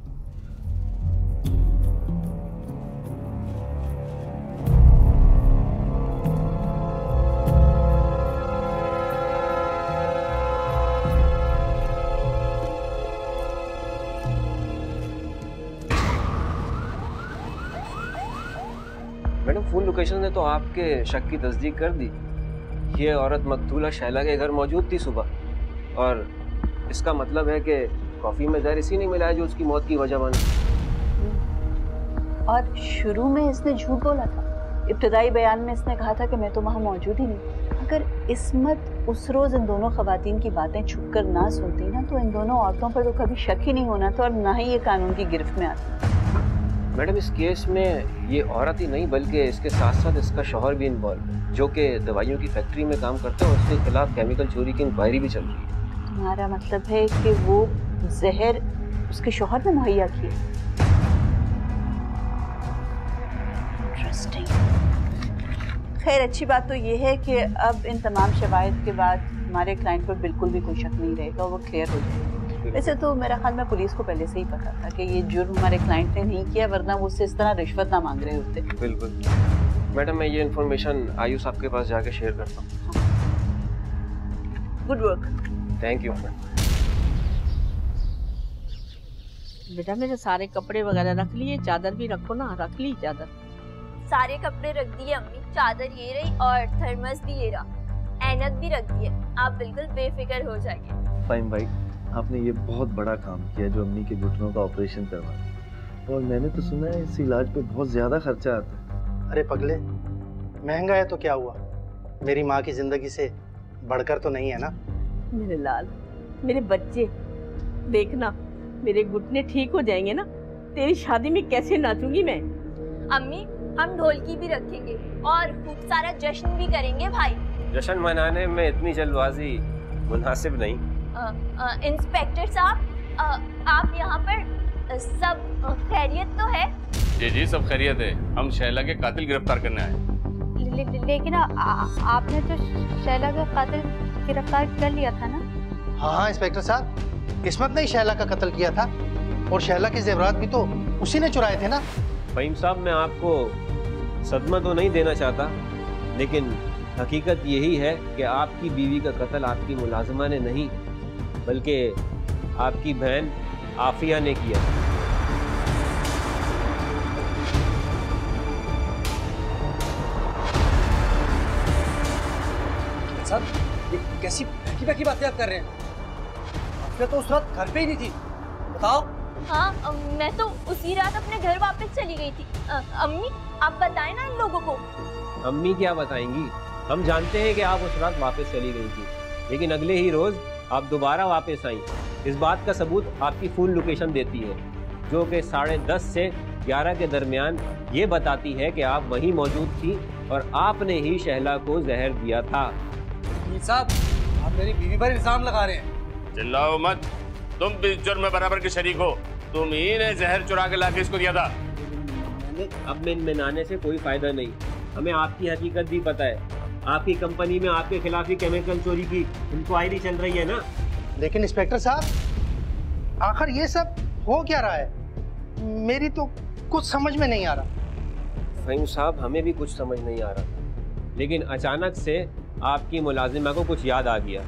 मैडम, फोन लोकेशन ने तो आपके शक की तस्दीक कर दी। ये औरत मकतूला शैला के घर मौजूद थी सुबह, और इसका मतलब है कि कॉफी में जहर इसी ने मिलाया जो उसकी मौत की वजह बनी। और शुरू में इसने झूठ बोला था। इब्तदाई बयान में इसने कहा था कि मैं तो वहाँ मौजूद ही नहीं। अगर इस्मत उस रोज इन दोनों खवातीन की बातें छुप कर ना सुनती ना, तो इन दोनों औरतों पर तो कभी शक ही नहीं होना था और ना ही ये कानून की गिरफ्त में आती। मैडम, इस केस में ये औरत ही नहीं बल्कि इसके साथ साथ इसका शौहर भी इन्वॉल्व है, जो कि दवाइयों की फैक्ट्री में काम करते हैं और उसके खिलाफ केमिकल चोरी की इंक्वायरी भी चल रही है। तुम्हारा मतलब है कि वो जहर उसके शौहर ने मुहैया किया? इंटरेस्टिंग। खैर, अच्छी बात तो ये है कि अब इन तमाम शवाहिद के बाद हमारे क्लाइंट पर बिल्कुल भी कोई शक नहीं रहेगा, वो क्लियर हो जाएगा। वैसे तो मेरा ख्याल में पुलिस को पहले से ही पता था कि ये जुर्म हमारे क्लाइंट ने नहीं किया, वरना वो उससे इस तरह रिश्वत ना मांग रहे होते। बिल्कुल मैडम, मैं ये इन्फॉर्मेशन आयुष आपके पास जाके शेयर करता हूँ। Good work. Thank you. बेटा, मेरे सारे कपड़े वगैरह रख लिए, चादर भी रखो ना। रख ली चादर? सारे कपड़े रख दिए अम्मी, चादर ये रही और थर्मस भी ये रहा, ऐनक भी रख दिए। आप बिल्कुल बेफिक्र हो जाइए। फाइन भाई, आपने ये बहुत बड़ा काम किया जो अम्मी के घुटनों का ऑपरेशन करवाया, और मैंने तो सुना है इस इलाज पे बहुत ज्यादा खर्चा आता है। अरे पगले, महंगा है तो क्या हुआ, मेरी माँ की जिंदगी से बढ़कर तो नहीं है ना। मेरे लाल, मेरे बच्चे, देखना मेरे घुटने ठीक हो जाएंगे ना, तेरी शादी में कैसे नाचूंगी मैं। अम्मी, हम ढोलकी भी रखेंगे और खूब सारा जश्न भी करेंगे भाई। जश्न मनाने में इतनी जल्दबाजी मुनासिब नहीं। इंस्पेक्टर साहब, आप यहाँ पर सब खैरियत तो है? जी जी, सब खैरियत है। हम शैला के कातिल गिरफ्तार करने आए। लेकिन आपने तो शैला का कातिल गिरफ्तार कर लिया था ना? हाँ इंस्पेक्टर साहब, किस्मत ने ही शैला का कत्ल किया था और शैला के जेवरात भी तो उसी ने चुराए थे ना। फहीम साहब, मैं आपको सदमा तो नहीं देना चाहता, लेकिन हकीकत यही है कि आपकी बीवी का कत्ल आपकी मुलाजमा ने नहीं बल्कि आपकी बहन आफिया ने किया। साहब, ये कैसी बहकी बातें आप कर रहे हैं? आफिया तो उस रात घर पे ही नहीं थी, बताओ। हाँ, मैं तो उसी रात अपने घर वापस चली गई थी। अम्मी आप बताएं ना इन लोगों को। अम्मी क्या बताएंगी, हम जानते हैं कि आप उस रात वापस चली गई थी, लेकिन अगले ही रोज आप दोबारा वापस आई। इस बात का सबूत आपकी फोन लोकेशन देती है, जो कि 10:30 से 11 के दरमियान ये बताती है कि आप वहीं मौजूद थी और आपने ही शहला को जहर दिया था। साहब, आप मेरी बीवी पर इल्जाम लगा रहे हैं। चिल्लाओ मत, तुम भी इस जुर्म में बराबर के शरीक हो। तुम ही ने जहर चुरा के लाके इसको दिया था। अब में आने से कोई फायदा नहीं, हमें आपकी हकीकत भी पता है। आपकी कंपनी में आपके खिलाफ ही केमिकल चोरी की इंक्वायरी चल रही है ना। लेकिन इंस्पेक्टर साहब, आखिर ये सब हो क्या रहा है? मेरी तो कुछ समझ में नहीं आ रहा। फहीम साहब, हमें भी कुछ समझ नहीं आ रहा, लेकिन अचानक से आपकी मुलाजिमा को कुछ याद आ गया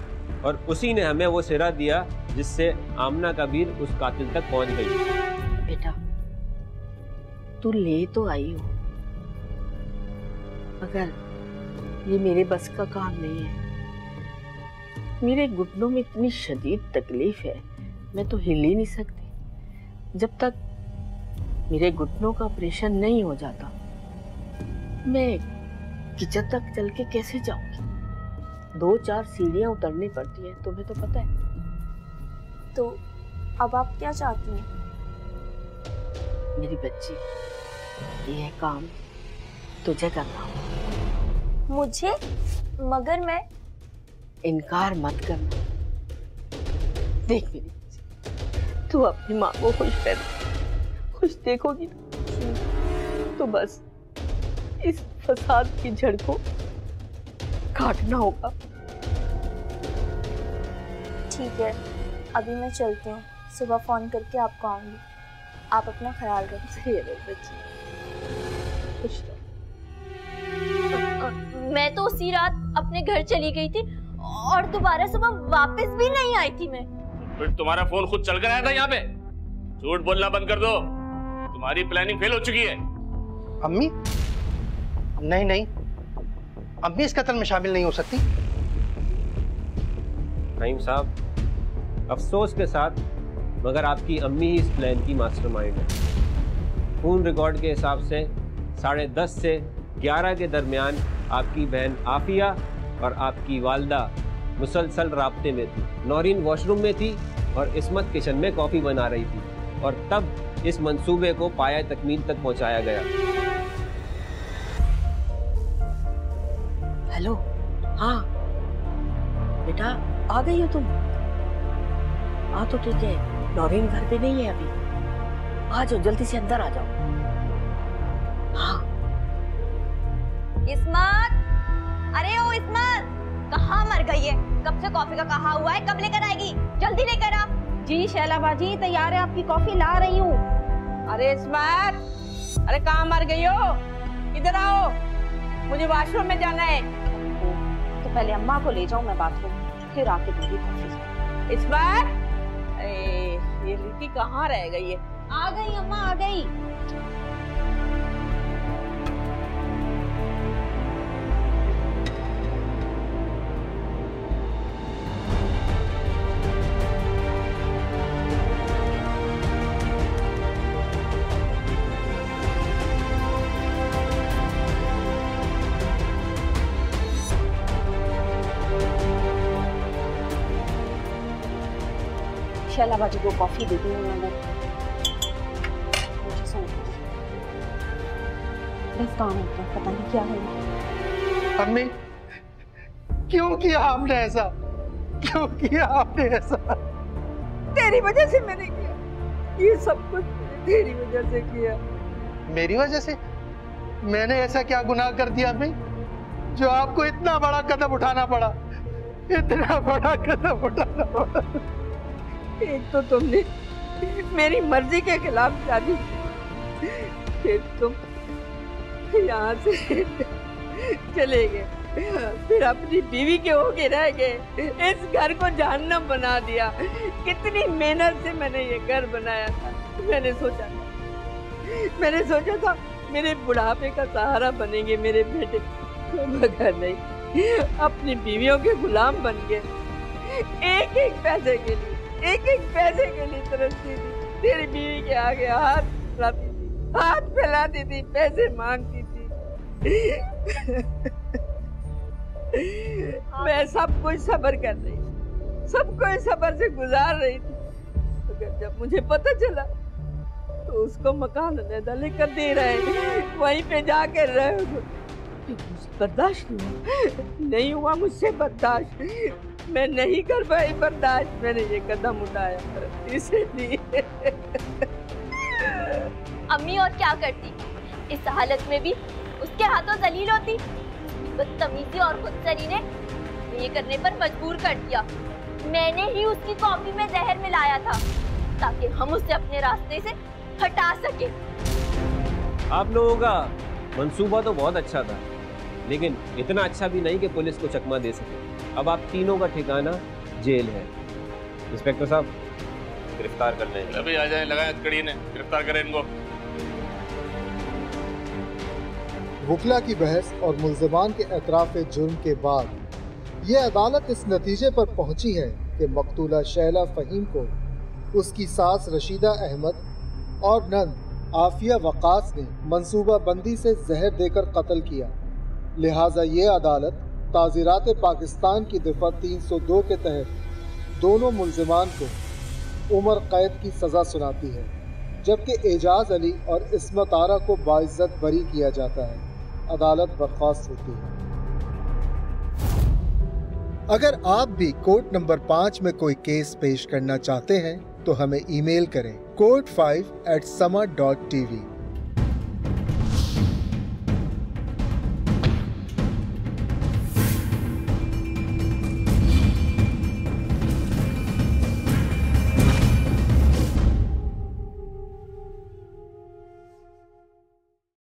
और उसी ने हमें वो सिरा दिया जिससे आमना कबीर उस कातिल तक पहुंच गई। बेटा, तू ले तो आई हो, मगर ये मेरे बस का काम नहीं है। मेरे घुटनों में इतनी शदीद तकलीफ है, मैं तो हिल ही नहीं सकती। जब तक मेरे घुटनों का ऑपरेशन नहीं हो जाता, मैं किचन तक चल के कैसे जाऊंगी? 2-4 सीढ़ियां उतरनी पड़ती हैं, तुम्हें तो पता है। तो अब आप क्या चाहती हैं? मेरी बच्ची, ये काम तुझे करना होगा। मुझे? मगर मैं इनकार मत करना। देख मेरी बच्ची, तू अपनी माँ को खुश कर, खुश देखोगी ना, तो बस इस फसाद की जड़ को काटना होगा। ठीक है, अभी मैं चलती हूँ, सुबह फोन करके आपको आऊंगी। आप अपना ख्याल रखिए। खुश रहो। मैं तो उसी रात अपने घर चली गई थी और दोबारा सुबह वापस भी नहीं आई थी मैं। फिर तुम्हारा फोन खुद चल कर आया था यहाँ पे? झूठ बोलना बंद कर दो, तुम्हारी प्लानिंग फेल हो चुकी है। अम्मी? नहीं, अम्मी इस कत्ल में शामिल नहीं हो सकती। फहीम साहब, अफसोस के साथ मगर आपकी अम्मी ही इस प्लान की मास्टरमाइंड है। खून रिकॉर्ड के हिसाब से 10:30 से 11 के दरमियान आपकी बहन आफिया और आपकी वालदा मुसलसल राब्ते में थी। नौरीन वॉशरूम में थी और इस्मत किचन में कॉफ़ी बना रही थी और तब इस मंसूबे को पाया तकमील तक पहुंचाया गया। हेलो, हाँ बेटा, आ गई हो तुम? हाँ तो ठीक है, नौरीन घर पे नहीं है अभी। आ जाओ, जल्दी से अंदर आ जाओ। हाँ। इस्मत, अरे ओ इस्मत, कहाँ मर गई है? कब से कॉफी का कहा हुआ है, कब लेकर आएगी? जल्दी लेकर आ। जी शैला बाजी, तैयार है, आपकी कॉफी ला रही हूँ। अरे इस्मत, अरे कहाँ मर गई हो? इधर आओ, मुझे वॉशरूम में जाना है। तो पहले अम्मा को ले जाऊं मैं बाथरूम, फिर आके दूंगी कॉफी। इस्मत, ये लिट्टी कहाँ रह गई है? आ गई अम्मा, आ गई। शैला बाजी को कॉफी दे दूँ मैं। बस काम होता है, पता नहीं क्या है। अम्मी, क्यों किया आपने ऐसा? क्यों किया आपने ऐसा? तेरी वजह से मैंने किया ये सब कुछ, तेरी वजह से किया। मेरी वजह से? मैंने ऐसा क्या गुनाह कर दिया अम्मी जो आपको इतना बड़ा कदम उठाना पड़ा? इतना बड़ा कदम उठाना पड़ा? एक तो तुमने मेरी मर्जी के खिलाफ शादी, फिर तुम यहाँ से चले गए, फिर अपनी बीवी के होके रह गए, इस घर को जहन्नम बना दिया। कितनी मेहनत से मैंने ये घर बनाया था। मैंने सोचा था मेरे बुढ़ापे का सहारा बनेंगे मेरे बेटे, मगर नहीं, अपनी बीवियों के गुलाम बन गए। एक एक पैसे के लिए तरसती थी। तेरी बीवी के आगे हाथ फैलाती थी, पैसे मांगती थी। मैं सब कुछ सब्र कर रही, सब कुछ सब्र से गुजार रही थी। मगर जब मुझे पता चला तो उसको मकान अलग लेकर दे रहे, वहीं पे जाकर रहे। बर्दाश्त नहीं हुआ मुझसे बर्दाश्त। मैं नहीं कर पाई बर्दाश्त, मैंने ये कदम उठाया इसलिए। अम्मी और क्या करती, इस हालत में भी उसके हाथों जलील होती। बदतमीजी और खुदसरी ने ये करने पर मजबूर कर दिया। मैंने ही उसकी कॉफी में जहर मिलाया था ताकि हम उसे अपने रास्ते से हटा सके। आप लोगों का मंसूबा तो बहुत अच्छा था, लेकिन इतना अच्छा भी नहीं कि पुलिस को चकमा दे सके। अब आप तीनों का ठिकाना जेल है। इंस्पेक्टर साहब, गिरफ्तार कर लें। अभी आ जाए, लगाए हथकड़ी ने, गिरफ्तार करें इनको। वकला की बहस और मुल्ज़िमान के एतराफ़ जुर्म के बाद ये अदालत इस नतीजे पर पहुंची है कि मकतूला शैला फ़हीम को उसकी सास रशीदा अहमद और नंद आफिया वक़ास ने मंसूबा बंदी से जहर देकर कत्ल किया। लिहाजा ये अदालत ताज़ीरात पाकिस्तान की दफ़ा 302 के तहत दोनों मुल्ज़िमान को उम्र कैद की सज़ा सुनाती है, जबकि एजाज अली और इस्मत आरा को बाइज्जत बरी किया जाता है। अदालत बर्खास्त होती है। अगर आप भी कोर्ट नंबर 5 में कोई केस पेश करना चाहते हैं तो हमें ईमेल करें court5@sama.tv।